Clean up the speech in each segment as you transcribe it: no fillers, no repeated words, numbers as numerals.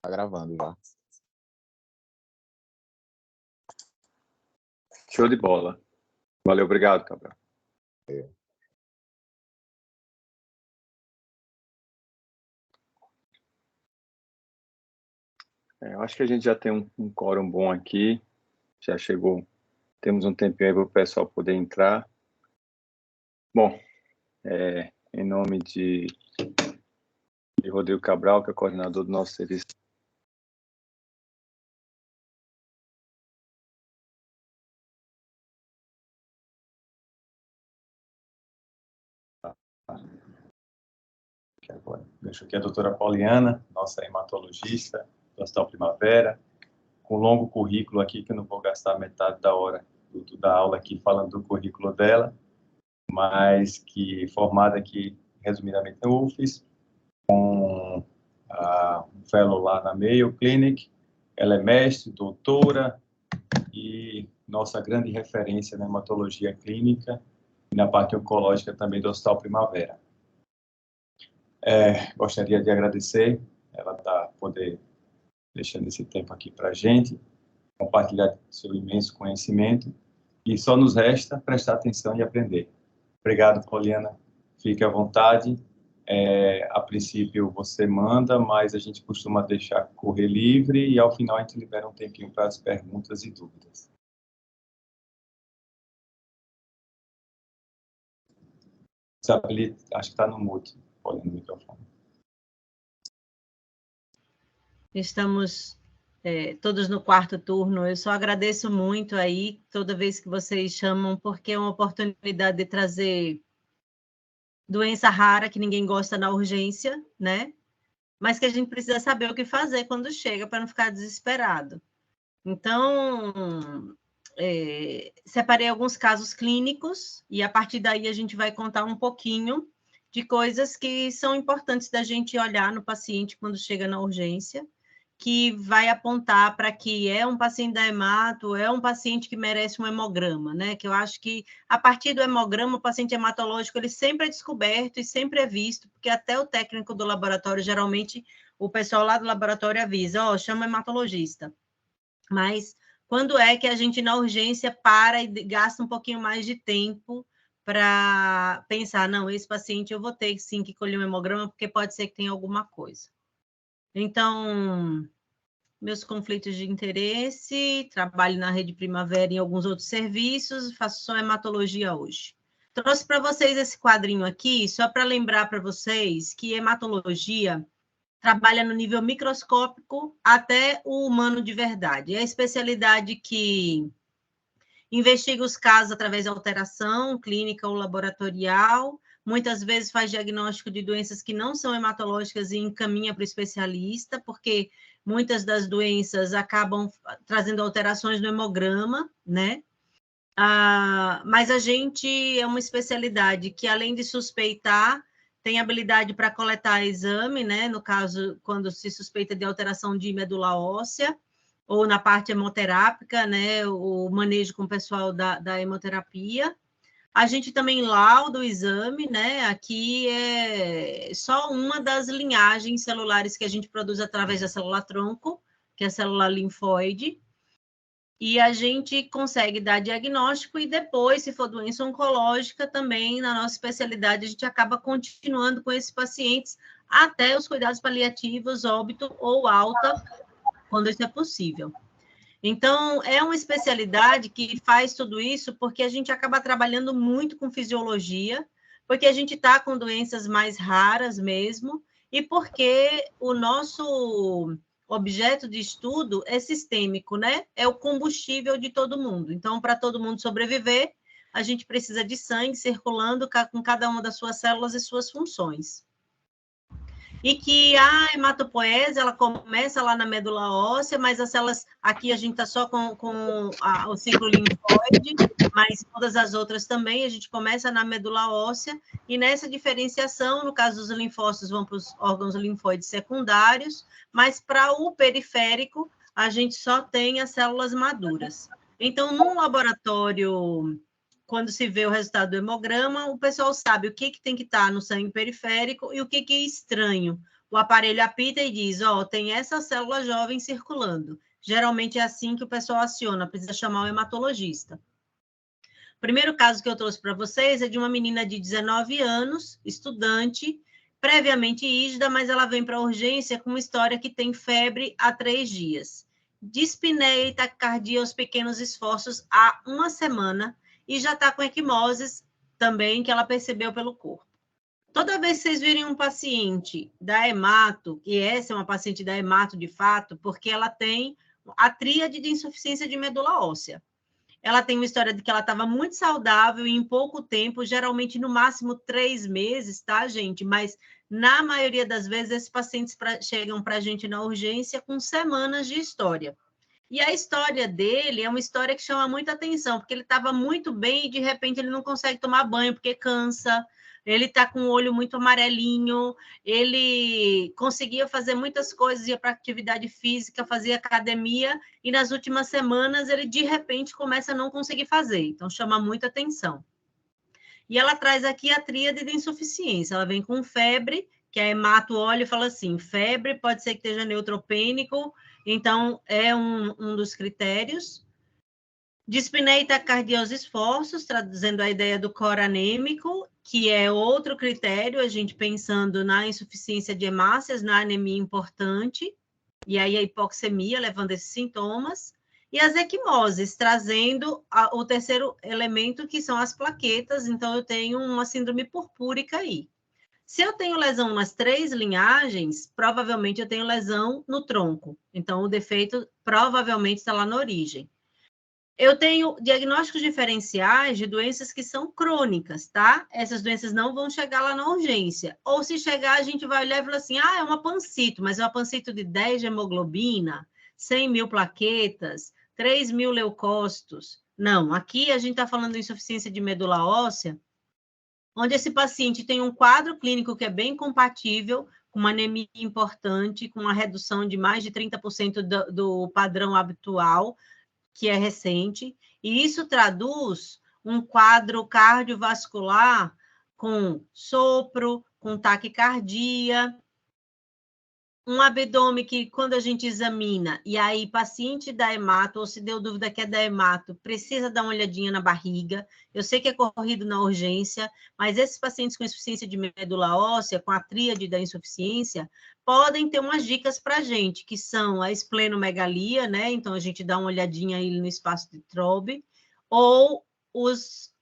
Tá gravando já. Show de bola. Valeu, obrigado, Cabral. Eu acho que a gente já tem um quórum bom aqui. Já chegou. Temos um tempinho aí para o pessoal poder entrar. Bom, em nome de Rodrigo Cabral, que é coordenador do nosso serviço. Agora, deixo aqui a doutora Pauliana, nossa hematologista do Hospital Primavera, com um longo currículo aqui, que eu não vou gastar metade da hora da aula aqui falando do currículo dela, mas que formada aqui, resumidamente, no UFES, com um fellow lá na Mayo Clinic. Ela é mestre, doutora e nossa grande referência na hematologia clínica e na parte oncológica também do Hospital Primavera. Gostaria de agradecer ela poder deixando esse tempo aqui para a gente, compartilhar seu imenso conhecimento, e só nos resta prestar atenção e aprender. Obrigado, Pauliana. Fique à vontade. A princípio você manda, mas a gente costuma deixar correr livre e ao final a gente libera um tempinho para as perguntas e dúvidas. Acho que está no mute, Pauliana, no microfone. Estamos todos no quarto turno. Eu só agradeço muito aí, toda vez que vocês chamam, porque é uma oportunidade de trazer doença rara que ninguém gosta na urgência, né? Mas que a gente precisa saber o que fazer quando chega, para não ficar desesperado. Então, separei alguns casos clínicos, e a partir daí a gente vai contar um pouquinho de coisas que são importantes da gente olhar no paciente quando chega na urgência, que vai apontar para que é um paciente da hemato, é um paciente que merece um hemograma, né? Que eu acho que, a partir do hemograma, o paciente hematológico, ele sempre é descoberto e sempre é visto, porque até o técnico do laboratório, geralmente, o pessoal lá do laboratório avisa, chama o hematologista. Mas quando é que a gente, na urgência, para e gasta um pouquinho mais de tempo para pensar, não, esse paciente eu vou ter, sim, que colher um hemograma, porque pode ser que tenha alguma coisa. Então, meus conflitos de interesse, trabalho na Rede Primavera em alguns outros serviços, faço só hematologia hoje. Trouxe para vocês esse quadrinho aqui, só para lembrar para vocês que hematologia trabalha no nível microscópico até o humano de verdade. É a especialidade que investiga os casos através de alteração clínica ou laboratorial, muitas vezes faz diagnóstico de doenças que não são hematológicas e encaminha para o especialista, porque muitas das doenças acabam trazendo alterações no hemograma, né? Mas a gente é uma especialidade que, além de suspeitar, tem habilidade para coletar exame, né? No caso, quando se suspeita de alteração de medula óssea, ou na parte hemoterápica, né? O manejo com o pessoal da hemoterapia. A gente também lauda o exame, né? Aqui é só uma das linhagens celulares que a gente produz através da célula-tronco, que é a célula linfóide, e a gente consegue dar diagnóstico e depois, se for doença oncológica, também na nossa especialidade, a gente acaba continuando com esses pacientes até os cuidados paliativos, óbito ou alta, quando isso é possível. Então, é uma especialidade que faz tudo isso porque a gente acaba trabalhando muito com fisiologia, porque a gente está com doenças mais raras mesmo, e porque o nosso objeto de estudo é sistêmico, né? É o combustível de todo mundo. Então, para todo mundo sobreviver, a gente precisa de sangue circulando com cada uma das suas células e suas funções. E que a hematopoese, ela começa lá na medula óssea, mas as células, aqui a gente está só com o ciclo linfóide, mas todas as outras também, a gente começa na medula óssea, e nessa diferenciação, no caso dos linfócitos, vão para os órgãos linfóides secundários, mas para o periférico, a gente só tem as células maduras. Então, num laboratório, quando se vê o resultado do hemograma, o pessoal sabe o que tem que estar no sangue periférico e o que é estranho, o aparelho apita e diz, ó, tem essa célula jovem circulando. Geralmente é assim que o pessoal aciona, precisa chamar o hematologista. O primeiro caso que eu trouxe para vocês é de uma menina de 19 anos, estudante, previamente ígida, mas ela vem para a urgência com uma história que tem febre há 3 dias. Dispneia e taquicardia aos pequenos esforços há 1 semana e já está com equimoses também, que ela percebeu pelo corpo. Toda vez que vocês virem um paciente da hemato, e essa é uma paciente da hemato de fato, porque ela tem a tríade de insuficiência de medula óssea. Ela tem uma história de que ela estava muito saudável e em pouco tempo, geralmente no máximo 3 meses, tá, gente? Mas na maioria das vezes, esses pacientes chegam para a gente na urgência com semanas de história. E a história dele é uma história que chama muita atenção, porque ele estava muito bem e de repente ele não consegue tomar banho porque cansa, ele está com o olho muito amarelinho, ele conseguia fazer muitas coisas, ia para atividade física, fazia academia, e nas últimas semanas ele de repente começa a não conseguir fazer, então chama muita atenção. E ela traz aqui a tríade de insuficiência, ela vem com febre, que a hemato olha e fala assim, febre, pode ser que esteja neutropênico, então é um dos critérios. Dispneia e taquicardia aos esforços, trazendo a ideia do coro anêmico, que é outro critério, a gente pensando na insuficiência de hemácias, na anemia importante, e aí a hipoxemia, levando esses sintomas, e as equimoses, trazendo o terceiro elemento, que são as plaquetas, então eu tenho uma síndrome purpúrica aí. Se eu tenho lesão nas 3 linhagens, provavelmente eu tenho lesão no tronco, então o defeito provavelmente está lá na origem. Eu tenho diagnósticos diferenciais de doenças que são crônicas, tá? Essas doenças não vão chegar lá na urgência. Ou se chegar, a gente vai olhar e falar assim, é uma pancito, mas é uma pancito de 10 de hemoglobina, 100 mil plaquetas, 3 mil leucócitos. Não, aqui a gente está falando de insuficiência de medula óssea, onde esse paciente tem um quadro clínico que é bem compatível, com uma anemia importante, com uma redução de mais de 30% do padrão habitual, que é recente, e isso traduz um quadro cardiovascular com sopro, com taquicardia, um abdômen que, quando a gente examina, e aí paciente da hemato, ou se deu dúvida que é da hemato, precisa dar uma olhadinha na barriga. Eu sei que é corrido na urgência, mas esses pacientes com insuficiência de medula óssea, com a tríade da insuficiência, podem ter umas dicas para a gente, que são a esplenomegalia, né? Então, a gente dá uma olhadinha aí no espaço de Trobe, ou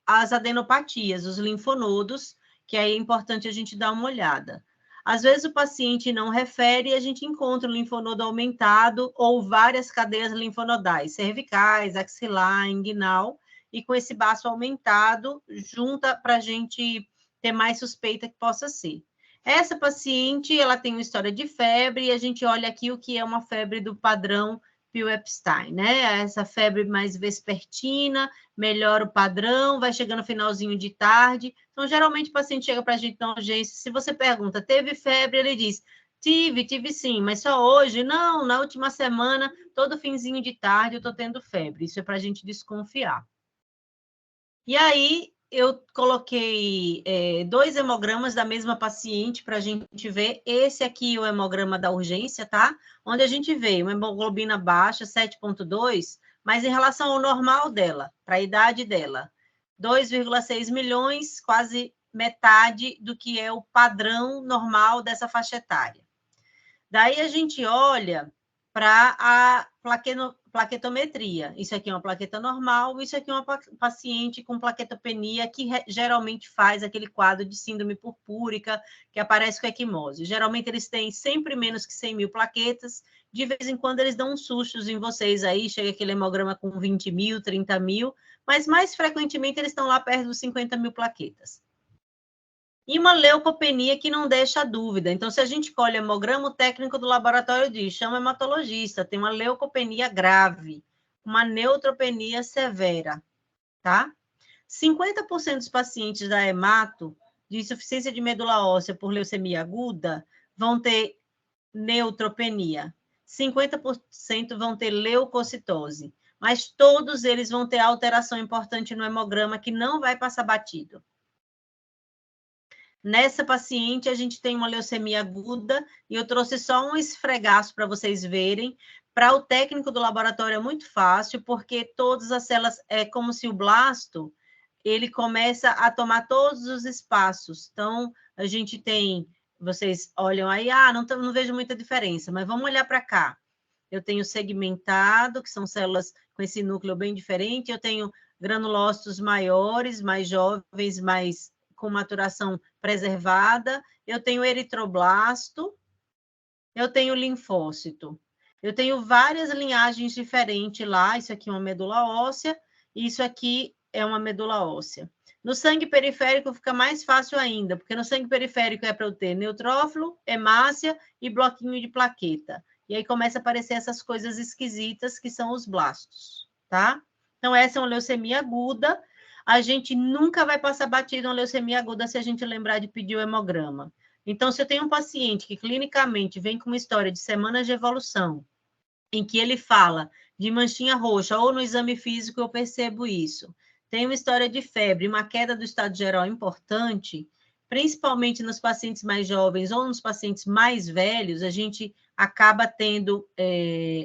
as adenopatias, os linfonodos, que aí é importante a gente dar uma olhada. Às vezes o paciente não refere e a gente encontra o linfonodo aumentado ou várias cadeias linfonodais, cervicais, axilar, inguinal, e com esse baço aumentado, junta para a gente ter mais suspeita que possa ser. Essa paciente, ela tem uma história de febre, e a gente olha aqui o que é uma febre do padrão Pio-Epstein, né? Essa febre mais vespertina, melhora o padrão, vai chegando no finalzinho de tarde. Então, geralmente, o paciente chega para a gente na urgência, se você pergunta, teve febre? Ele diz, tive sim, mas só hoje? Não, na última semana, todo finzinho de tarde eu estou tendo febre. Isso é para a gente desconfiar. E aí, eu coloquei 2 hemogramas da mesma paciente para a gente ver. Esse aqui é o hemograma da urgência, tá? Onde a gente vê uma hemoglobina baixa, 7,2, mas em relação ao normal dela, para a idade dela, 2,6 milhões, quase metade do que é o padrão normal dessa faixa etária. Daí a gente olha para a plaquetometria. Isso aqui é uma plaqueta normal, isso aqui é uma paciente com plaquetopenia que geralmente faz aquele quadro de síndrome purpúrica que aparece com equimose. Geralmente eles têm sempre menos que 100 mil plaquetas, de vez em quando eles dão uns sustos em vocês aí, chega aquele hemograma com 20 mil, 30 mil, mas mais frequentemente eles estão lá perto dos 50 mil plaquetas. E uma leucopenia que não deixa dúvida. Então, se a gente colhe hemograma, o técnico do laboratório diz, chama o hematologista, tem uma leucopenia grave, uma neutropenia severa, tá? 50% dos pacientes da hemato, de insuficiência de medula óssea por leucemia aguda, vão ter neutropenia. 50% vão ter leucocitose. Mas todos eles vão ter alteração importante no hemograma que não vai passar batido. Nessa paciente, a gente tem uma leucemia aguda, e eu trouxe só um esfregaço para vocês verem. Para o técnico do laboratório é muito fácil, porque todas as células, é como se o blasto, ele começa a tomar todos os espaços. Então, a gente tem, vocês olham aí, não vejo muita diferença, mas vamos olhar para cá. Eu tenho segmentado, que são células com esse núcleo bem diferente, eu tenho granulócitos maiores, mais jovens, mais com maturação preservada, eu tenho eritroblasto, eu tenho linfócito. Eu tenho várias linhagens diferentes lá, isso aqui é uma medula óssea, isso aqui é uma medula óssea. No sangue periférico fica mais fácil ainda, porque no sangue periférico é para eu ter neutrófilo, hemácia e bloquinho de plaqueta. E aí começa a aparecer essas coisas esquisitas que são os blastos, tá? Então, essa é uma leucemia aguda. A gente nunca vai passar batido uma leucemia aguda se a gente lembrar de pedir o hemograma. Então, se eu tenho um paciente que clinicamente vem com uma história de semanas de evolução, em que ele fala de manchinha roxa, ou no exame físico eu percebo isso, tem uma história de febre, uma queda do estado geral importante, principalmente nos pacientes mais jovens ou nos pacientes mais velhos, a gente acaba tendo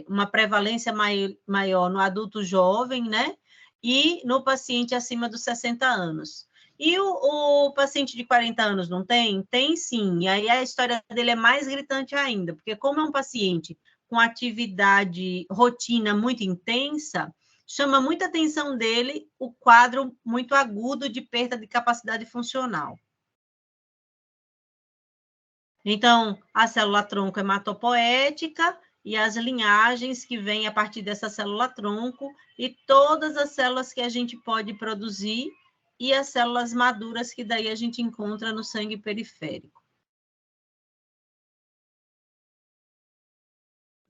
uma prevalência maior no adulto jovem, né? E no paciente acima dos 60 anos. E o paciente de 40 anos não tem? Tem sim. E aí a história dele é mais gritante ainda, porque como é um paciente com atividade rotina muito intensa, chama muita atenção dele o quadro muito agudo de perda de capacidade funcional. Então, a célula-tronco hematopoética e as linhagens que vêm a partir dessa célula-tronco e todas as células que a gente pode produzir e as células maduras que daí a gente encontra no sangue periférico.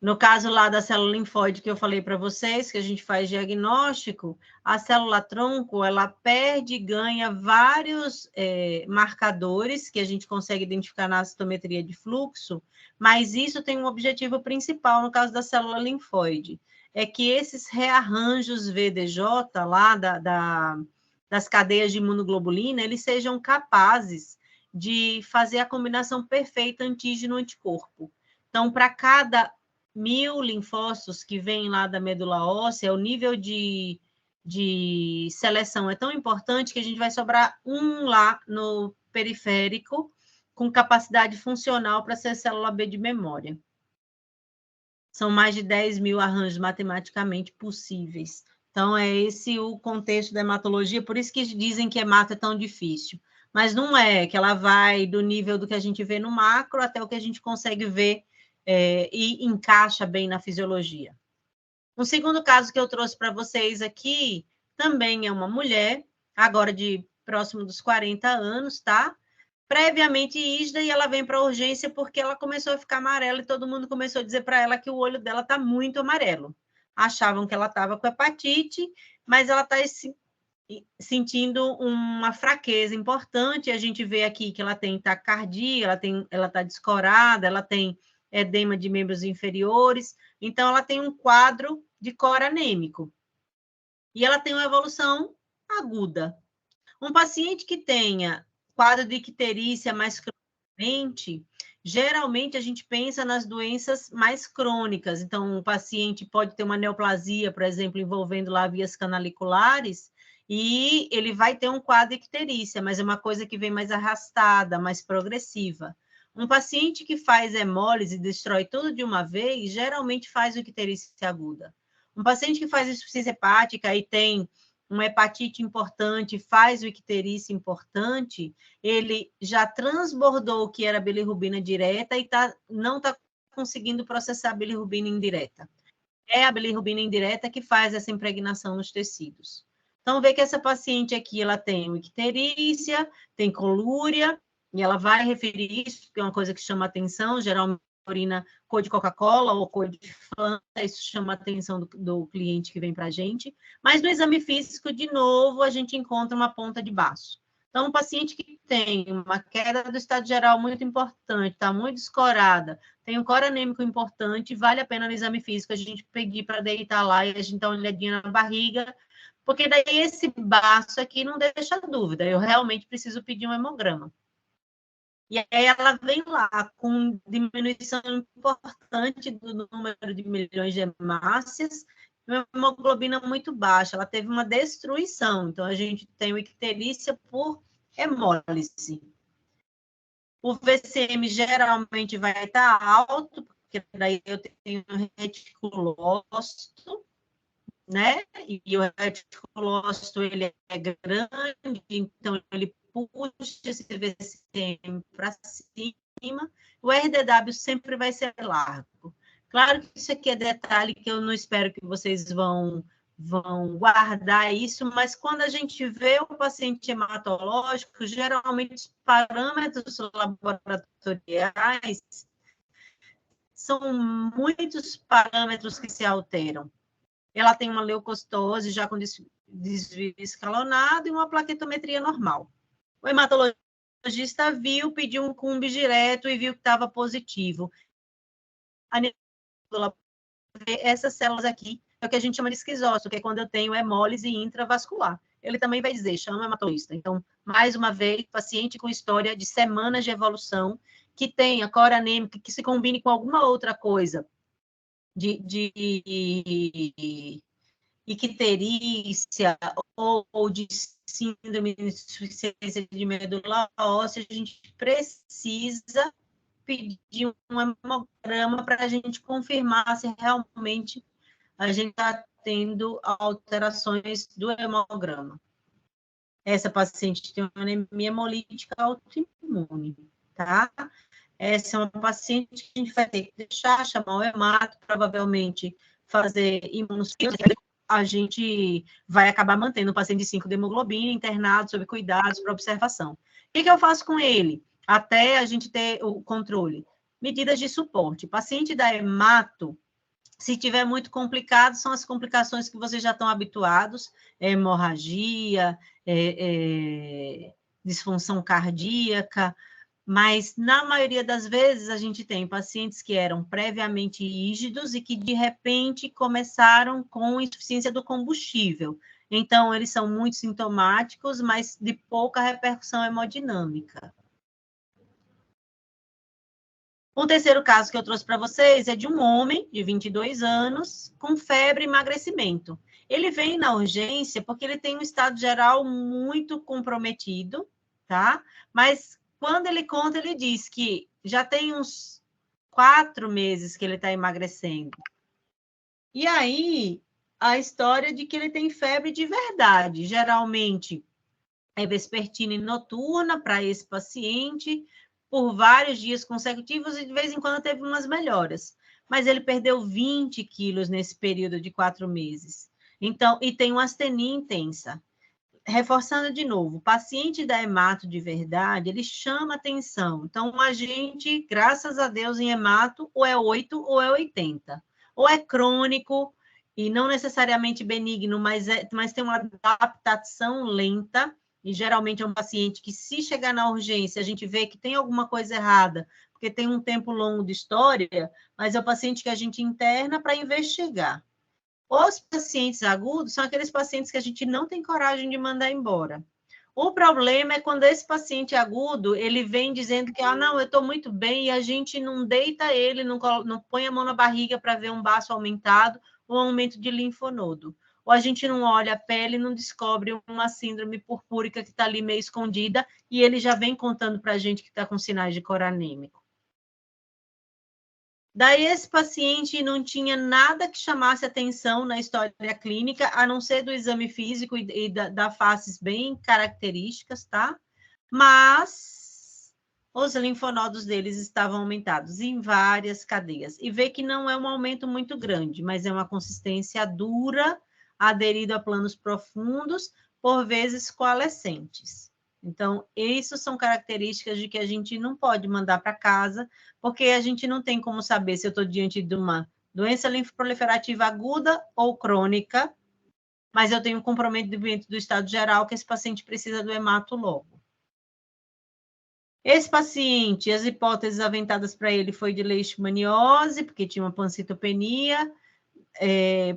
No caso lá da célula linfóide que eu falei para vocês, que a gente faz diagnóstico, a célula-tronco, ela perde e ganha vários marcadores que a gente consegue identificar na citometria de fluxo, mas isso tem um objetivo principal no caso da célula linfóide, é que esses rearranjos VDJ lá das cadeias de imunoglobulina, eles sejam capazes de fazer a combinação perfeita antígeno-anticorpo. Então, para cada 1000 linfócitos que vêm lá da medula óssea, o nível de seleção é tão importante que a gente vai sobrar um lá no periférico com capacidade funcional para ser célula B de memória. São mais de 10.000 arranjos matematicamente possíveis. Então, é esse o contexto da hematologia, por isso que dizem que hemato é tão difícil. Mas não é, que ela vai do nível do que a gente vê no macro até o que a gente consegue ver e encaixa bem na fisiologia. Um segundo caso que eu trouxe para vocês aqui, também é uma mulher, agora de próximo dos 40 anos, tá? Previamente ISDA, e ela vem para a urgência porque ela começou a ficar amarela e todo mundo começou a dizer para ela que o olho dela está muito amarelo. Achavam que ela estava com hepatite, mas ela está sentindo uma fraqueza importante. A gente vê aqui que ela tem taquicardia, ela está descorada, ela tem edema de membros inferiores, então ela tem um quadro de cor anêmico. E ela tem uma evolução aguda. Um paciente que tenha quadro de icterícia mais cronicamente, geralmente a gente pensa nas doenças mais crônicas. Então, o paciente pode ter uma neoplasia, por exemplo, envolvendo lá vias canaliculares, e ele vai ter um quadro de icterícia, mas é uma coisa que vem mais arrastada, mais progressiva. Um paciente que faz hemólise e destrói tudo de uma vez, geralmente faz o icterícia aguda. Um paciente que faz insuficiência hepática e tem uma hepatite importante, faz o icterícia importante, ele já transbordou o que era bilirrubina direta e não está conseguindo processar a bilirrubina indireta. É a bilirrubina indireta que faz essa impregnação nos tecidos. Então, vê que essa paciente aqui, ela tem icterícia, tem colúria, e ela vai referir isso, porque é uma coisa que chama atenção, geralmente urina cor de Coca-Cola ou cor de Fanta, isso chama a atenção do cliente que vem para a gente. Mas no exame físico, de novo, a gente encontra uma ponta de baço. Então, um paciente que tem uma queda do estado geral muito importante, está muito escorada, tem um cor anêmico importante, vale a pena no exame físico a gente pedir para deitar lá e a gente dar uma olhadinha na barriga, porque daí esse baço aqui não deixa dúvida, eu realmente preciso pedir um hemograma. E aí ela vem lá com diminuição importante do número de milhões de hemácias, uma hemoglobina muito baixa, ela teve uma destruição. Então, a gente tem o icterícia por hemólise. O VCM geralmente vai estar alto, porque daí eu tenho reticulócito, né? E o reticulócito, ele é grande, então ele puxa esse VCM para cima. O RDW sempre vai ser largo. Claro que isso aqui é detalhe que eu não espero que vocês vão guardar isso, mas quando a gente vê o paciente hematológico, geralmente os parâmetros laboratoriais são muitos parâmetros que se alteram. Ela tem uma leucocitose já com desvio escalonado e uma plaquetometria normal. O hematologista viu, pediu um cumbe direto e viu que estava positivo. Essas células aqui é o que a gente chama de esquizócito, que é quando eu tenho hemólise intravascular. Ele também vai dizer, chama hematologista. Então, mais uma vez, paciente com história de semanas de evolução, que tenha cor anêmica, que se combine com alguma outra coisa, de icterícia ou de síndrome de insuficiência de medula óssea, a gente precisa pedir um hemograma para a gente confirmar se realmente a gente está tendo alterações do hemograma. Essa paciente tem uma anemia hemolítica autoimune, tá? Essa é uma paciente que a gente vai ter que deixar, chamar o hemato, provavelmente fazer imunossupressão. A gente vai acabar mantendo o paciente de 5 de hemoglobina internado, sob cuidados, para observação. O que eu faço com ele? Até a gente ter o controle. Medidas de suporte. Paciente da hemato, se tiver muito complicado, são as complicações que vocês já estão habituados, hemorragia, disfunção cardíaca, mas na maioria das vezes a gente tem pacientes que eram previamente rígidos e que de repente começaram com insuficiência do combustível. Então, eles são muito sintomáticos, mas de pouca repercussão hemodinâmica. O terceiro caso que eu trouxe para vocês é de um homem de 22 anos com febre e emagrecimento. Ele vem na urgência porque ele tem um estado geral muito comprometido, tá? Mas quando ele conta, ele diz que já tem uns 4 meses que ele está emagrecendo. E aí, a história de que ele tem febre de verdade. Geralmente, é vespertina noturna para esse paciente, por vários dias consecutivos, e de vez em quando teve umas melhoras. Mas ele perdeu 20 quilos nesse período de 4 meses. Então, e tem uma astenia intensa. Reforçando de novo, o paciente da hemato de verdade, ele chama atenção. Então, a gente, graças a Deus, em hemato, ou é 8 ou é 80. Ou é crônico, e não necessariamente benigno, mas tem uma adaptação lenta, e geralmente é um paciente que, se chegar na urgência, a gente vê que tem alguma coisa errada, porque tem um tempo longo de história, mas é o paciente que a gente interna para investigar. Os pacientes agudos são aqueles pacientes que a gente não tem coragem de mandar embora. O problema é quando esse paciente agudo, ele vem dizendo que, não, eu estou muito bem, e a gente não deita ele, não põe a mão na barriga para ver um baço aumentado ou um aumento de linfonodo. Ou a gente não olha a pele e não descobre uma síndrome purpúrica que está ali meio escondida, e ele já vem contando para a gente que está com sinais de cor anêmico. Daí, esse paciente não tinha nada que chamasse atenção na história clínica, a não ser do exame físico e da faces bem características, tá? Mas os linfonodos deles estavam aumentados em várias cadeias. E vê que não é um aumento muito grande, mas é uma consistência dura, aderido a planos profundos, por vezes coalescentes. Então, isso são características de que a gente não pode mandar para casa, porque a gente não tem como saber se eu estou diante de uma doença linfoproliferativa aguda ou crônica, mas eu tenho um comprometimento do estado geral que esse paciente precisa do hemato logo. Esse paciente, as hipóteses aventadas para ele foi de leishmaniose, porque tinha uma pancitopenia,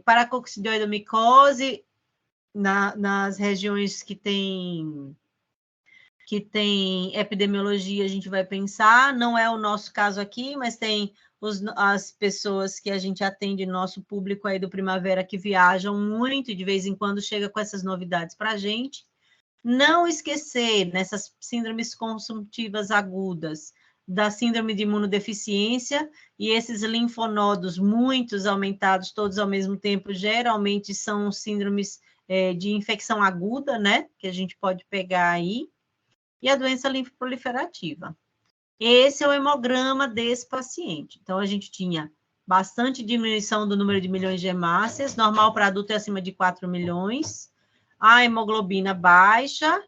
paracoccidioidomicose nas regiões que que tem epidemiologia, a gente vai pensar, não é o nosso caso aqui, mas tem as pessoas que a gente atende, nosso público aí do Primavera, que viajam muito e de vez em quando chega com essas novidades para a gente. Não esquecer, nessas síndromes consumptivas agudas, da síndrome de imunodeficiência, e esses linfonodos, muitos aumentados, todos ao mesmo tempo, geralmente são síndromes de infecção aguda, né, que a gente pode pegar aí, e a doença linfoproliferativa. Esse é o hemograma desse paciente. Então, a gente tinha bastante diminuição do número de milhões de hemácias, normal para adulto é acima de 4 milhões, a hemoglobina baixa,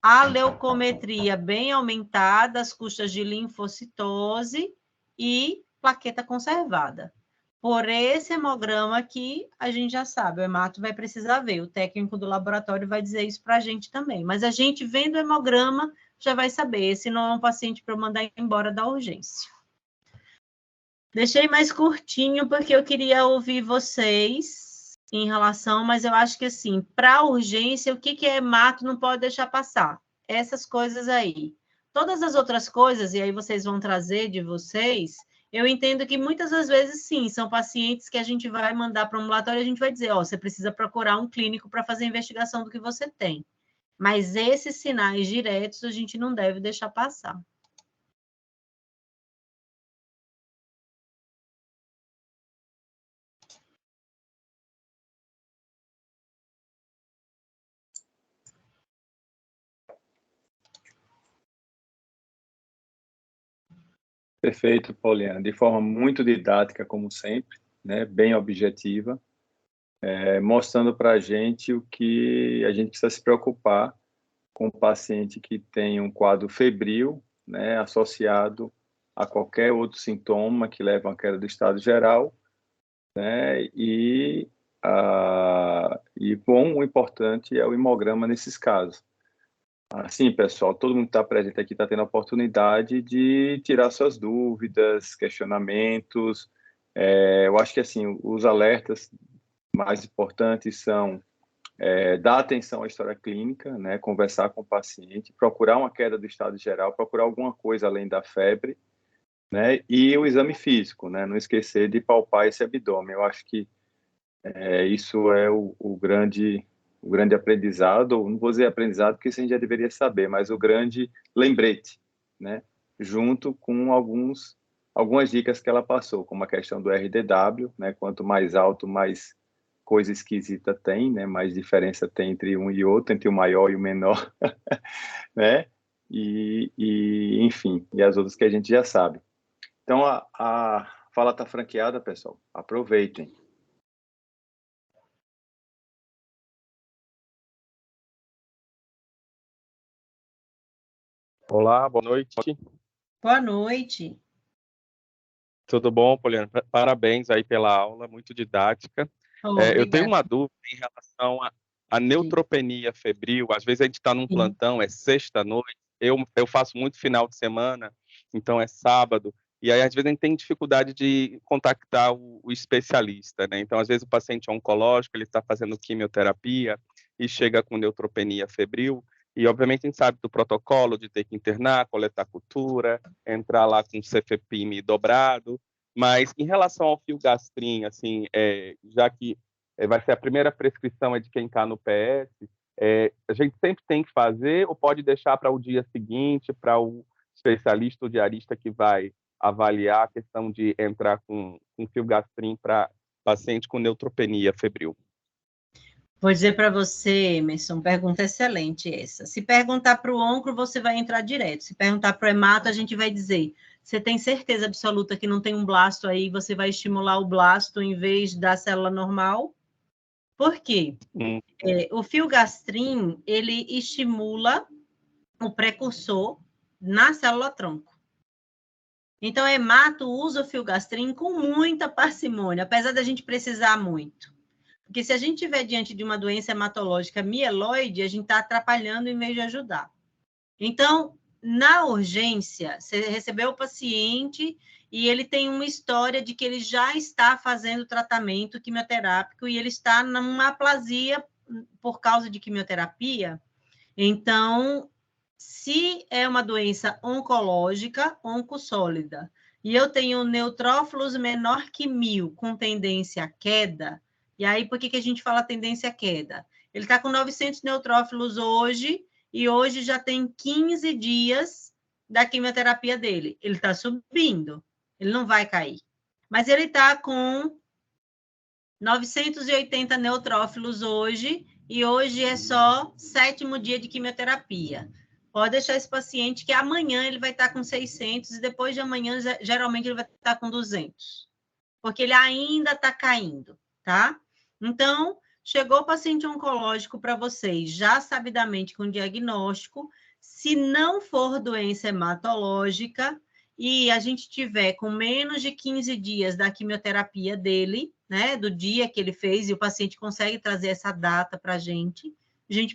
a leucometria bem aumentada, as custas de linfocitose e plaqueta conservada. Por esse hemograma aqui, a gente já sabe, o hemato vai precisar ver, o técnico do laboratório vai dizer isso para a gente também, mas a gente vendo o hemograma já vai saber, esse não é um paciente para eu mandar embora da urgência. Deixei mais curtinho porque eu queria ouvir vocês em relação, mas eu acho que assim, para urgência, o que é hemato não pode deixar passar? Essas coisas aí. Todas as outras coisas, e aí vocês vão trazer de vocês, eu entendo que muitas das vezes, sim, são pacientes que a gente vai mandar para o ambulatório e a gente vai dizer, ó, você precisa procurar um clínico para fazer a investigação do que você tem. Mas esses sinais diretos a gente não deve deixar passar. Perfeito, Pauliana. De forma muito didática, como sempre, né? Bem objetiva, mostrando para a gente o que a gente precisa se preocupar com o paciente que tem um quadro febril, né? Associado a qualquer outro sintoma que leva a queda do estado geral, né? E bom, o importante é o hemograma nesses casos. Assim, pessoal, todo mundo que está presente aqui está tendo a oportunidade de tirar suas dúvidas, questionamentos. Eu acho que, assim, os alertas mais importantes são dar atenção à história clínica, né, conversar com o paciente, procurar uma queda do estado geral, procurar alguma coisa além da febre, né, e o exame físico, né, não esquecer de palpar esse abdômen. Eu acho que isso é o grande aprendizado, ou não vou dizer aprendizado, porque isso a gente já deveria saber, mas o grande lembrete, né? Junto com algumas dicas que ela passou, como a questão do RDW, né? Quanto mais alto, mais coisa esquisita tem, né? Mais diferença tem entre um e outro, entre o maior e o menor, né? Enfim, e as outras que a gente já sabe. Então, a fala está franqueada, pessoal. Aproveitem. Olá, boa noite. Boa noite. Tudo bom, Poliana? Parabéns aí pela aula, muito didática. Eu tenho uma dúvida em relação à neutropenia febril. Às vezes a gente está num plantão, é sexta-noite, eu faço muito final de semana, então é sábado, e aí às vezes a gente tem dificuldade de contactar o especialista, né? Então, às vezes o paciente é oncológico, ele está fazendo quimioterapia e chega com neutropenia febril, e obviamente a gente sabe do protocolo de ter que internar, coletar cultura, entrar lá com cefepime dobrado, mas em relação ao filgastrin, assim, já que vai ser a primeira prescrição de quem está no PS, a gente sempre tem que fazer ou pode deixar para o dia seguinte, para o especialista ou diarista que vai avaliar a questão de entrar com filgastrin para paciente com neutropenia febril? Vou dizer para você, Emerson, pergunta excelente essa. Se perguntar para o onco, você vai entrar direto. Se perguntar para o hemato, a gente vai dizer, você tem certeza absoluta que não tem um blasto aí, você vai estimular o blasto em vez da célula normal? Por quê? O filgastrin, ele estimula o precursor na célula-tronco. Então, o hemato usa o filgastrin com muita parcimônia, apesar da gente precisar muito. Porque se a gente estiver diante de uma doença hematológica mieloide, a gente está atrapalhando em vez de ajudar. Então, na urgência, você recebeu o paciente e ele tem uma história de que ele já está fazendo tratamento quimioterápico e ele está numa aplasia por causa de quimioterapia. Então, se é uma doença oncológica, oncossólida, e eu tenho neutrófilos menor que 1.000, com tendência à queda, e aí por que a gente fala tendência à queda? Ele está com 900 neutrófilos hoje, e hoje já tem 15 dias da quimioterapia dele. Ele está subindo, ele não vai cair. Mas ele está com 980 neutrófilos hoje, e hoje é só 7º dia de quimioterapia. Pode deixar esse paciente que amanhã ele vai estar com 600 e depois de amanhã, geralmente, ele vai estar com 200. Porque ele ainda está caindo, tá? Então, chegou o paciente oncológico para vocês, já sabidamente com diagnóstico. Se não for doença hematológica e a gente tiver com menos de 15 dias da quimioterapia dele, né, do dia que ele fez, e o paciente consegue trazer essa data para a gente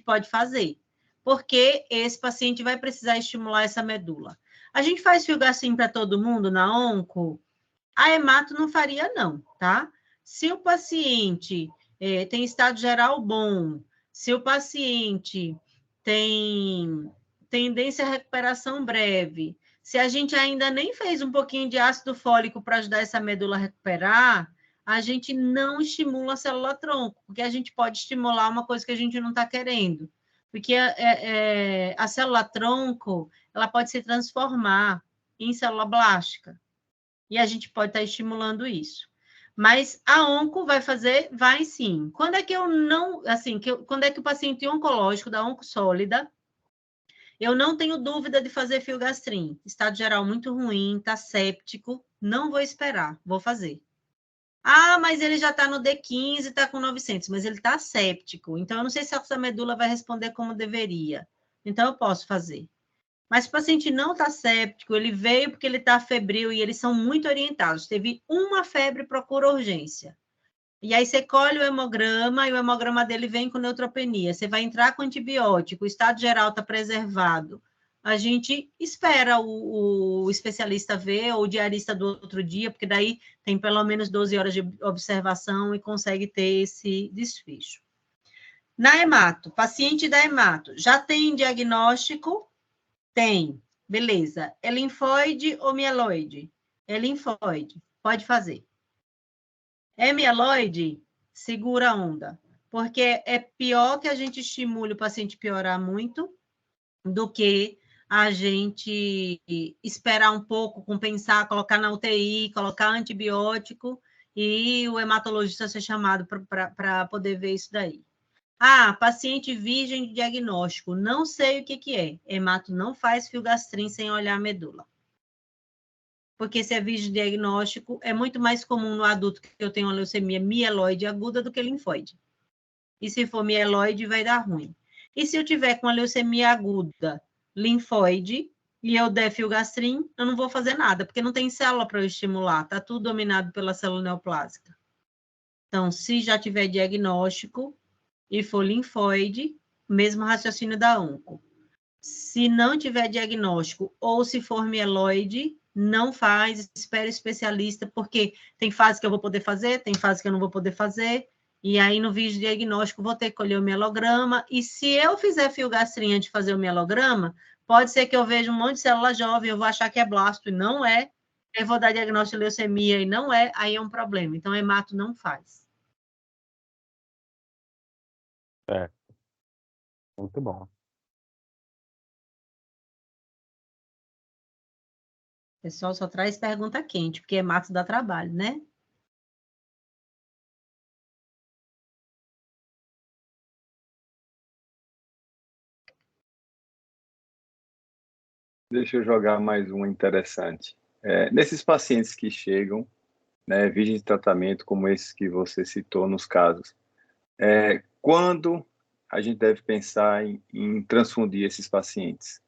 pode fazer. Porque esse paciente vai precisar estimular essa medula. A gente faz filgacim para todo mundo na onco? A hemato não faria, não, tá? Se o paciente tem estado geral bom, se o paciente tem tendência à recuperação breve, se a gente ainda nem fez um pouquinho de ácido fólico para ajudar essa medula a recuperar, a gente não estimula a célula-tronco, porque a gente pode estimular uma coisa que a gente não está querendo. Porque a célula-tronco, ela pode se transformar em célula blástica. E a gente pode estar estimulando isso. Mas a onco vai fazer? Vai sim. Quando é que eu não... Assim, quando é que o paciente oncológico da onco sólida, eu não tenho dúvida de fazer filgastrim. Estado geral muito ruim, está séptico, não vou esperar, vou fazer. Ah, mas ele já está no D15, está com 900, mas ele está séptico. Então, eu não sei se essa medula vai responder como deveria. Então, eu posso fazer. Mas se o paciente não está séptico, ele veio porque ele está febril e eles são muito orientados. Teve uma febre, procura urgência. E aí você colhe o hemograma e o hemograma dele vem com neutropenia. Você vai entrar com antibiótico, o estado geral está preservado. A gente espera o especialista ver ou o diarista do outro dia, porque daí tem pelo menos 12 horas de observação e consegue ter esse desfecho. Na hemato, paciente da hemato, já tem diagnóstico? Tem, beleza. É linfóide ou mieloide? É linfóide, pode fazer. É mieloide? Segura a onda, porque é pior que a gente estimule o paciente piorar muito do que a gente esperar um pouco, compensar, colocar na UTI, colocar antibiótico e o hematologista ser chamado para poder ver isso daí. Ah, paciente virgem de diagnóstico, não sei o que é. Hemato não faz filgastrim sem olhar a medula. Porque se é virgem de diagnóstico, é muito mais comum no adulto que eu tenho uma leucemia mieloide aguda do que linfóide. E se for mieloide, vai dar ruim. E se eu tiver com a leucemia aguda, linfóide, e eu der filgastrim, eu não vou fazer nada, porque não tem célula para eu estimular, está tudo dominado pela célula neoplásica. Então, se já tiver diagnóstico e for linfóide, mesmo raciocínio da onco. Se não tiver diagnóstico ou se for mieloide, não faz, espere especialista, porque tem fase que eu vou poder fazer, tem fase que eu não vou poder fazer, e aí no vídeo diagnóstico vou ter que colher o mielograma, e se eu fizer filgastrim antes de fazer o mielograma, pode ser que eu veja um monte de célula jovem, eu vou achar que é blasto, e não é, eu vou dar diagnóstico de leucemia, e não é, aí é um problema. Então, hemato não faz. É, muito bom. O pessoal só traz pergunta quente, porque hemato dá trabalho, né? Deixa eu jogar mais uma interessante. Nesses pacientes que chegam, né, virgem de tratamento, como esses que você citou nos casos, quando a gente deve pensar em transfundir esses pacientes?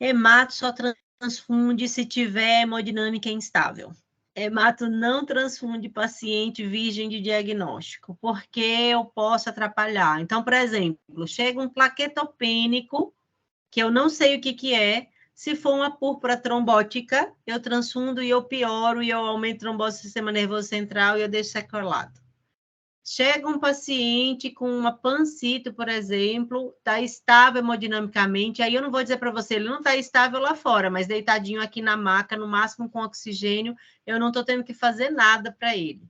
Hemato só transfunde se tiver hemodinâmica instável. Hemato não transfunde paciente virgem de diagnóstico, porque eu posso atrapalhar. Então, por exemplo, chega um plaquetopênico, que eu não sei o que é, se for uma púrpura trombótica, eu transfundo e eu pioro, e eu aumento a trombose do sistema nervoso central e eu deixo sequelado. Chega um paciente com uma pancito, por exemplo, está estável hemodinamicamente, aí eu não vou dizer para você, ele não está estável lá fora, mas deitadinho aqui na maca, no máximo com oxigênio, eu não estou tendo que fazer nada para ele.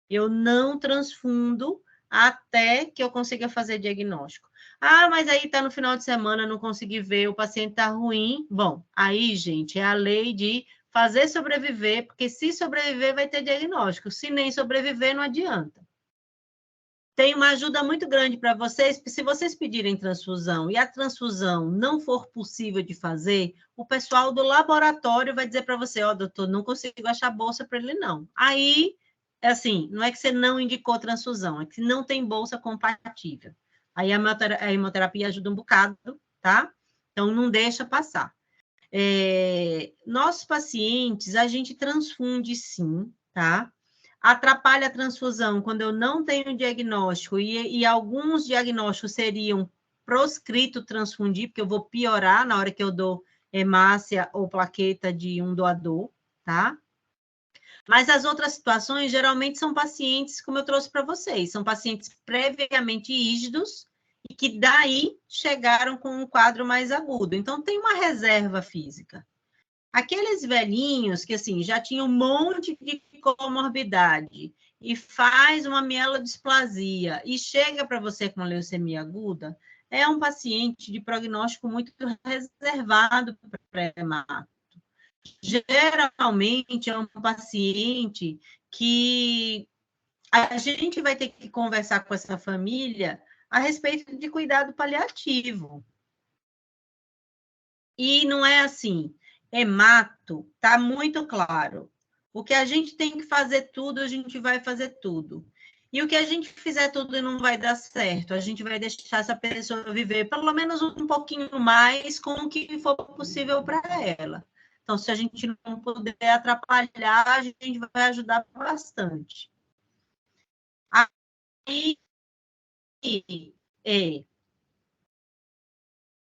Eu não transfundo até que eu consiga fazer diagnóstico. Ah, mas aí está no final de semana, não consegui ver, o paciente está ruim. Bom, aí, gente, é a lei de fazer sobreviver, porque se sobreviver vai ter diagnóstico, se nem sobreviver não adianta. Tem uma ajuda muito grande para vocês, se vocês pedirem transfusão e a transfusão não for possível de fazer, o pessoal do laboratório vai dizer para você, ó, doutor, não consigo achar bolsa para ele, não. Aí, assim, não é que você não indicou transfusão, é que não tem bolsa compatível. Aí a hemoterapia ajuda um bocado, tá? Então, não deixa passar. Nossos pacientes, a gente transfunde sim, tá? Atrapalha a transfusão quando eu não tenho diagnóstico, e alguns diagnósticos seriam proscrito transfundir, porque eu vou piorar na hora que eu dou hemácia ou plaqueta de um doador, tá? Mas as outras situações, geralmente, são pacientes, como eu trouxe para vocês, são pacientes previamente rígidos, e que daí chegaram com um quadro mais agudo. Então, tem uma reserva física. Aqueles velhinhos que, assim, já tinham um monte de comorbidade e faz uma mielodisplasia e chega para você com uma leucemia aguda, é um paciente de prognóstico muito reservado para pré-hemato. Geralmente é um paciente que a gente vai ter que conversar com essa família a respeito de cuidado paliativo. E não é assim, hemato, está muito claro. O que a gente tem que fazer tudo, a gente vai fazer tudo. E o que a gente fizer tudo e não vai dar certo, a gente vai deixar essa pessoa viver pelo menos um pouquinho mais com o que for possível para ela. Então, se a gente não puder atrapalhar, a gente vai ajudar bastante. Aí,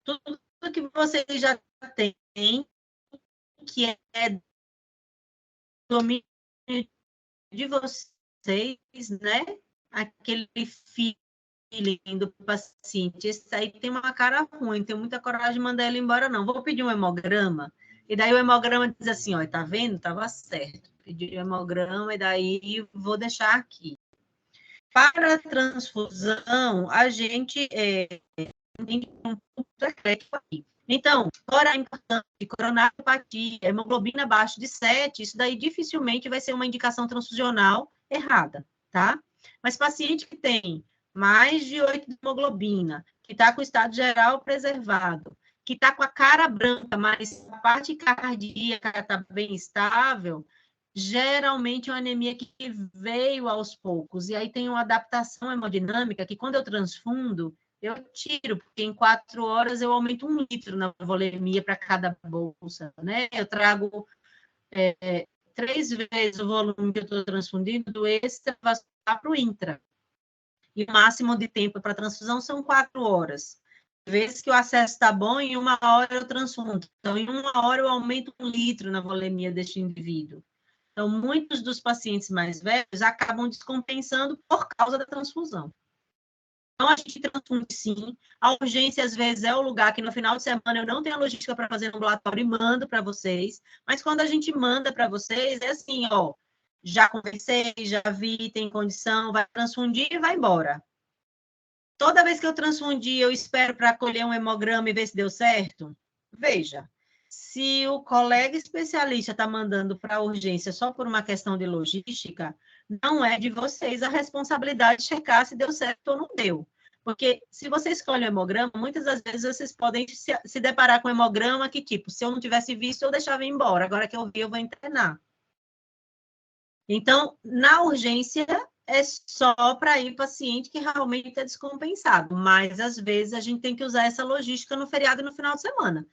tudo que vocês já têm, que é domínio de vocês, né? Aquele feeling do paciente. Esse aí tem uma cara ruim, tem muita coragem de mandar ele embora, não. Vou pedir um hemograma, e daí o hemograma diz assim, ó, tá vendo? Tava certo. Pedi o hemograma, e daí vou deixar aqui. Para a transfusão, a gente tem um ponto eclético aqui. Então, fora a importância de coronariopatia, hemoglobina abaixo de 7, isso daí dificilmente vai ser uma indicação transfusional errada, tá? Mas paciente que tem mais de 8 de hemoglobina, que está com o estado geral preservado, que está com a cara branca, mas a parte cardíaca está bem estável, geralmente é uma anemia que veio aos poucos. E aí tem uma adaptação hemodinâmica que, quando eu transfundo, eu tiro, porque em 4 horas eu aumento 1 litro na volemia para cada bolsa, né? Eu trago 3 vezes o volume que eu estou transfundindo do extravascular para o intra. E o máximo de tempo para transfusão são 4 horas. Vezes que o acesso está bom, em 1 hora eu transfundo. Então, em 1 hora eu aumento 1 litro na volemia deste indivíduo. Então, muitos dos pacientes mais velhos acabam descompensando por causa da transfusão. Então, a gente transfunde sim. A urgência, às vezes, é o lugar que no final de semana eu não tenho a logística para fazer no ambulatório e mando para vocês. Mas quando a gente manda para vocês, é assim, ó, já conversei, já vi, tem condição, vai transfundir e vai embora. Toda vez que eu transfundir, eu espero para colher um hemograma e ver se deu certo? Veja, se o colega especialista está mandando para a urgência só por uma questão de logística, não é de vocês a responsabilidade de checar se deu certo ou não deu. Porque se você escolhe o hemograma, muitas das vezes vocês podem se deparar com um hemograma que, tipo, se eu não tivesse visto, eu deixava ir embora. Agora que eu vi, eu vou internar. Então, na urgência, é só para ir paciente que realmente está descompensado, mas às vezes a gente tem que usar essa logística no feriado e no final de semana.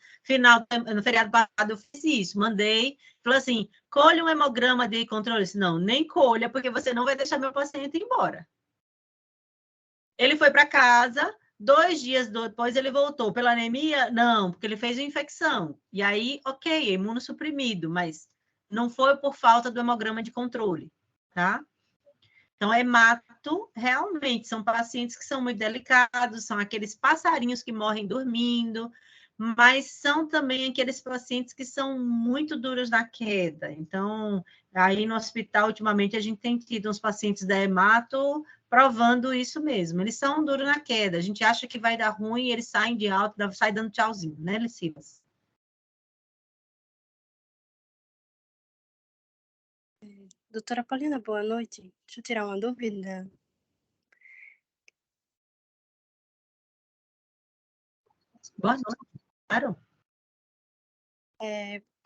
No feriado passado eu fiz isso, mandei, falei assim, colhe um hemograma de controle. Não, nem colha, porque você não vai deixar meu paciente ir embora. Ele foi para casa, 2 dias depois ele voltou. Pela anemia? Não, porque ele fez uma infecção. E aí, ok, imunossuprimido, mas não foi por falta do hemograma de controle, tá? Então, hemato, realmente, são pacientes que são muito delicados, são aqueles passarinhos que morrem dormindo, mas são também aqueles pacientes que são muito duros na queda. Então, aí no hospital, ultimamente, a gente tem tido uns pacientes da hemato provando isso mesmo. Eles são duros na queda. A gente acha que vai dar ruim e eles saem de alta, saem dando tchauzinho, né, Licidas? Doutora Paulina, boa noite. Deixa eu tirar uma dúvida. Boa noite, claro.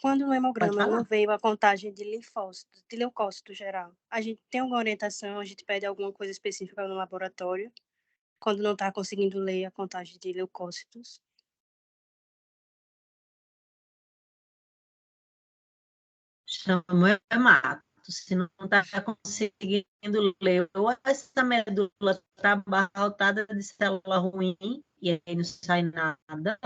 Quando no hemograma não veio a contagem de linfócitos, de leucócito geral, a gente tem alguma orientação, a gente pede alguma coisa específica no laboratório, quando não está conseguindo ler a contagem de leucócitos? Chama o hemato. Se não está conseguindo ler, ou essa medula está abarrotada de célula ruim, e aí não sai nada,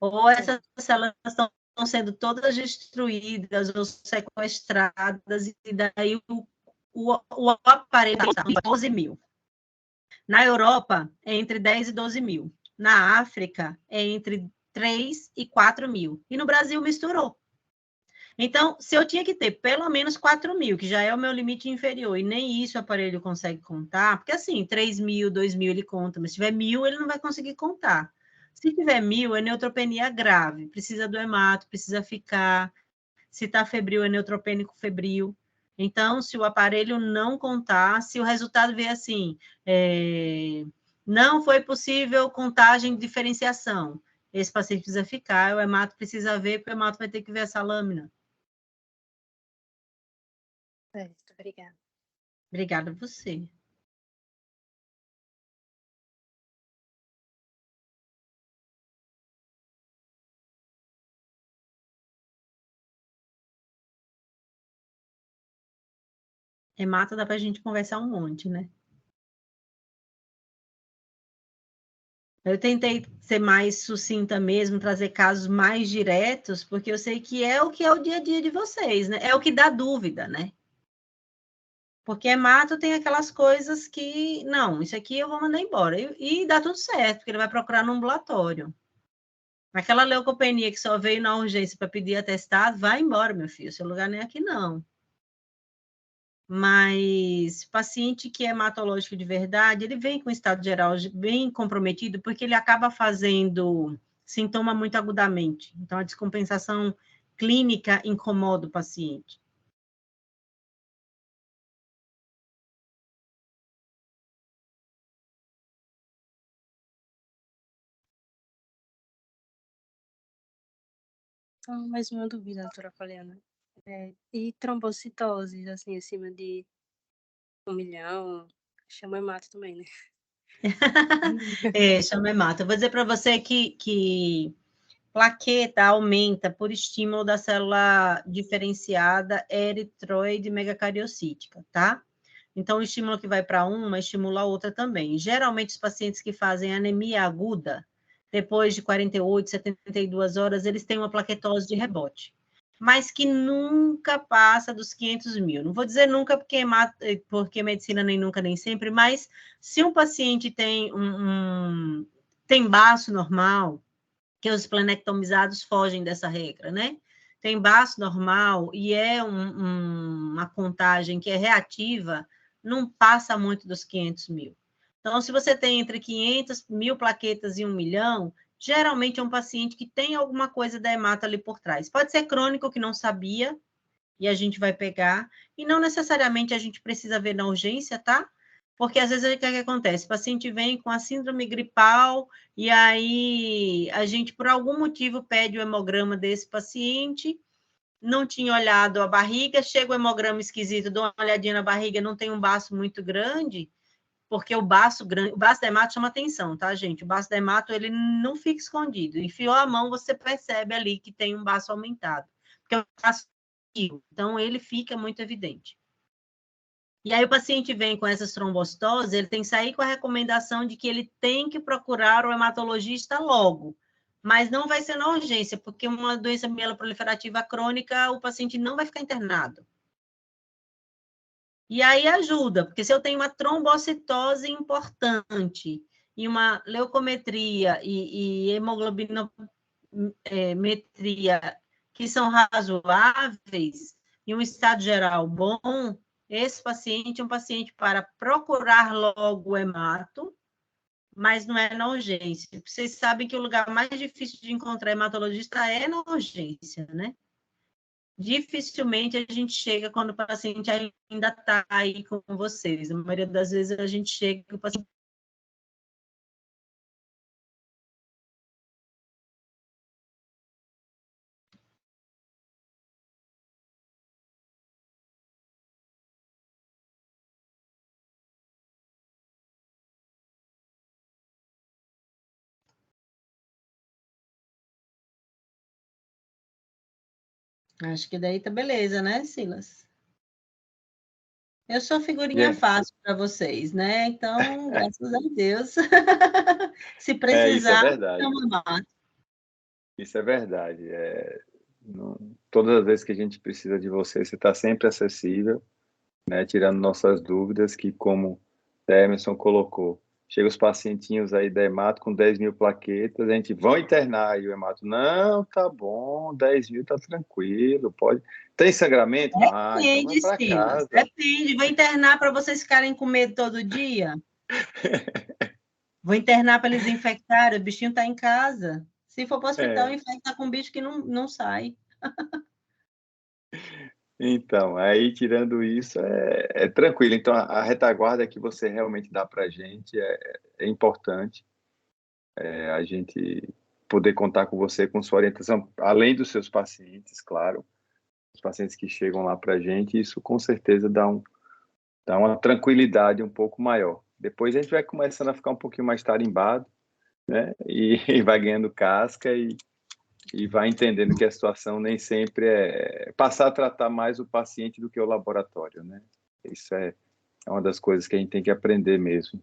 ou essas células estão sendo todas destruídas ou sequestradas, e daí o aparelho está em 12 mil. Na Europa, é entre 10 e 12 mil. Na África, é entre 3 e 4 mil. E no Brasil, misturou. Então, se eu tinha que ter pelo menos 4 mil, que já é o meu limite inferior, e nem isso o aparelho consegue contar, porque assim, 3 mil, 2 mil ele conta, mas se tiver 1.000, ele não vai conseguir contar. Se tiver 1.000, é neutropenia grave, precisa do hemato, precisa ficar. Se está febril, é neutropênico febril. Então, se o aparelho não contar, se o resultado vier assim, não foi possível contagem de diferenciação, esse paciente precisa ficar, o hemato precisa ver, porque o hemato vai ter que ver essa lâmina. Certo, obrigada. Obrigada a você. Hemato dá para a gente conversar um monte, né? Eu tentei ser mais sucinta mesmo, trazer casos mais diretos, porque eu sei que é o dia a dia de vocês, né? É o que dá dúvida, né? Porque hemato tem aquelas coisas que, não, isso aqui eu vou mandar embora. E dá tudo certo, porque ele vai procurar no ambulatório. Aquela leucopenia que só veio na urgência para pedir atestado, vai embora, meu filho, seu lugar nem é aqui, não. Mas paciente que é hematológico de verdade, ele vem com estado geral bem comprometido, porque ele acaba fazendo sintoma muito agudamente. Então, a descompensação clínica incomoda o paciente. Então, mais uma dúvida, doutora Poliana. E trombocitose, assim, acima de 1 milhão, chama hemato também, né? Chama hemato. Eu vou dizer para você que plaqueta aumenta por estímulo da célula diferenciada eritroide megacariocítica, tá? Então, o estímulo que vai para uma estimula a outra também. Geralmente, os pacientes que fazem anemia aguda, depois de 48, 72 horas, eles têm uma plaquetose de rebote, mas que nunca passa dos 500 mil. Não vou dizer nunca, porque medicina nem nunca, nem sempre, mas se um paciente tem tem baço normal, que os esplenectomizados fogem dessa regra, né? Tem baço normal e é uma contagem que é reativa, não passa muito dos 500 mil. Então, se você tem entre 500 mil plaquetas e 1 milhão, geralmente é um paciente que tem alguma coisa da hemato ali por trás. Pode ser crônico, que não sabia, e a gente vai pegar, e não necessariamente a gente precisa ver na urgência, tá? Porque às vezes o que acontece? O paciente vem com a síndrome gripal, e aí a gente, por algum motivo, pede o hemograma desse paciente, não tinha olhado a barriga, chega o hemograma esquisito, dou uma olhadinha na barriga, não tem um baço muito grande, porque o baço da hemato chama atenção, tá, gente? O baço da hemato, ele não fica escondido. Enfiou a mão, você percebe ali que tem um baço aumentado. Porque o baço, então, ele fica muito evidente. E aí o paciente vem com essas trombocitoses, ele tem que sair com a recomendação de que ele tem que procurar o hematologista logo. Mas não vai ser na urgência, porque uma doença mieloproliferativa crônica, o paciente não vai ficar internado. E aí ajuda, porque se eu tenho uma trombocitose importante e uma leucometria e hemoglobinometria que são razoáveis e um estado geral bom, esse paciente é um paciente para procurar logo o hemato, mas não é na urgência. Vocês sabem que o lugar mais difícil de encontrar hematologista é na urgência, né? Dificilmente a gente chega quando o paciente ainda está aí com vocês. A maioria das vezes a gente chega e o paciente... Acho que daí tá beleza, né, Silas? Eu sou figurinha fácil para vocês, né? Então, graças a Deus. Se precisar, isso é verdade. chama. Isso é verdade. Todas as vezes que a gente precisa de você, você está sempre acessível, né? Tirando nossas dúvidas, que como o Emerson colocou, chega os pacientinhos aí da hemato com 10 mil plaquetas, a gente vai internar, e o hemato, não, tá bom, 10 mil tá tranquilo, pode. Tem sangramento? Então vai para casa. Depende, vou internar para vocês ficarem com medo todo dia? Vou internar para eles infectarem, o bichinho está em casa. Se for para o hospital, infecta com um bicho que não sai. Então, aí tirando isso, é tranquilo. Então, a retaguarda que você realmente dá para a gente é importante. A gente poder contar com você, com sua orientação, além dos seus pacientes, claro, os pacientes que chegam lá para a gente, isso com certeza dá uma tranquilidade um pouco maior. Depois a gente vai começando a ficar um pouquinho mais tarimbado, né? E vai ganhando casca e vai entendendo que a situação nem sempre é passar a tratar mais o paciente do que o laboratório, né? Isso é uma das coisas que a gente tem que aprender mesmo.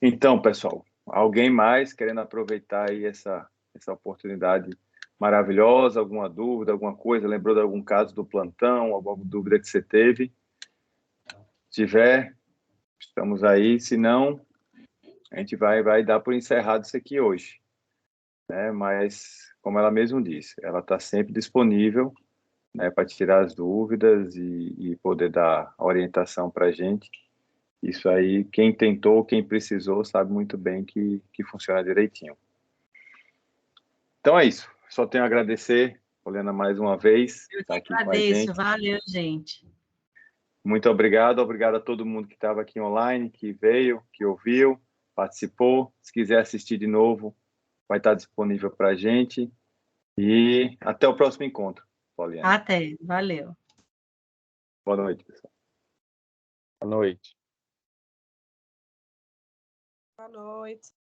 Então, pessoal, alguém mais querendo aproveitar aí essa oportunidade maravilhosa, alguma dúvida, alguma coisa, lembrou de algum caso do plantão, alguma dúvida que você teve? Se tiver, estamos aí, se não, a gente vai dar por encerrado isso aqui hoje, né? Mas, como ela mesmo disse, ela está sempre disponível, né, para tirar as dúvidas e poder dar orientação para a gente. Isso aí, quem tentou, quem precisou, sabe muito bem que funciona direitinho. Então é isso. Só tenho a agradecer, Poliana, mais uma vez. Eu Tá que aqui com a gente. valeu, gente. Muito obrigado a todo mundo que estava aqui online, que veio, que ouviu, participou. Se quiser assistir de novo, vai estar disponível para a gente. E até o próximo encontro, Poliana. Até, valeu. Boa noite, pessoal. Boa noite. Boa noite.